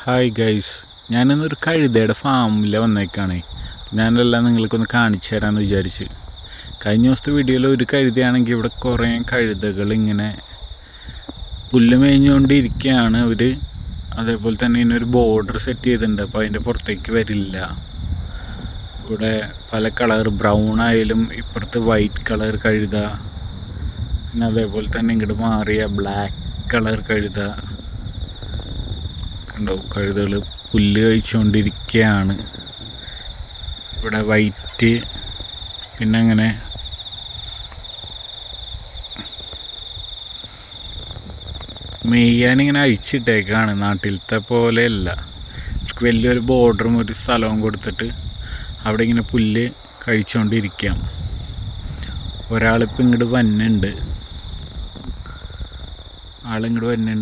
Hi guys, ഞാനിന്നൊരു കഴുതയുടെ ഫാമിൽ വന്നേക്കാണേ. ഞാനെല്ലാം നിങ്ങൾക്കൊന്ന് കാണിച്ചു തരാമെന്ന് വിചാരിച്ച്. കഴിഞ്ഞ ദിവസത്തെ വീഡിയോയിൽ ഒരു കഴുതയാണെങ്കിൽ ഇവിടെ കുറേ കഴുതകൾ ഇങ്ങനെ പുല്ല് മേഞ്ഞുകൊണ്ടിരിക്കുകയാണ് അവർ. അതേപോലെ തന്നെ ഇതിനൊരു ബോർഡർ സെറ്റ് ചെയ്തിട്ടുണ്ട്, അപ്പോൾ അതിൻ്റെ പുറത്തേക്ക് വരില്ല. ഇവിടെ പല കളർ, ബ്രൗൺ ആയാലും ഇപ്പുറത്ത് വൈറ്റ് കളർ കഴുത, പിന്നെ അതേപോലെ തന്നെ ഇങ്ങോട്ട് മാറിയ ബ്ലാക്ക് കളർ കഴുത. കഴുതകൾ പുല്ല് കഴിച്ചുകൊണ്ടിരിക്കുകയാണ്. ഇവിടെ വൈറ്റ്, പിന്നെ അങ്ങനെ മെയ്യാനിങ്ങനെ അഴിച്ചിട്ടേക്കാണ്. നാട്ടിലത്തെ പോലെയല്ല, വലിയൊരു ബോർഡറും ഒരു സ്ഥലവും കൊടുത്തിട്ട് അവിടെ ഇങ്ങനെ പുല്ല് കഴിച്ചുകൊണ്ടിരിക്കാം. ഒരാളിപ്പോൾ ഇങ്ങോട്ട് വരുന്നുണ്ട്,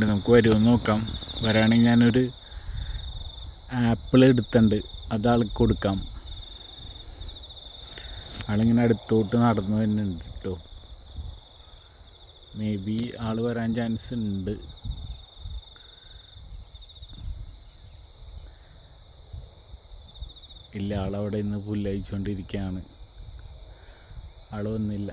നമുക്ക് വരുമെന്ന് നോക്കാം. വരാണെങ്കിൽ ഞാനൊരു ആപ്പിൾ എടുത്തുണ്ട്, അത് ആൾക്ക് കൊടുക്കാം. ആളിങ്ങനെ അടുത്തോട്ട് നടന്നു വരുന്നുണ്ട് കേട്ടോ. മേ ബി ആൾ വരാൻ ചാൻസ് ഉണ്ട്. ഇല്ല, ആളവിടെ നിന്ന് പുല്ലയിച്ചുകൊണ്ടിരിക്കുകയാണ്. ആൾ വന്നില്ല.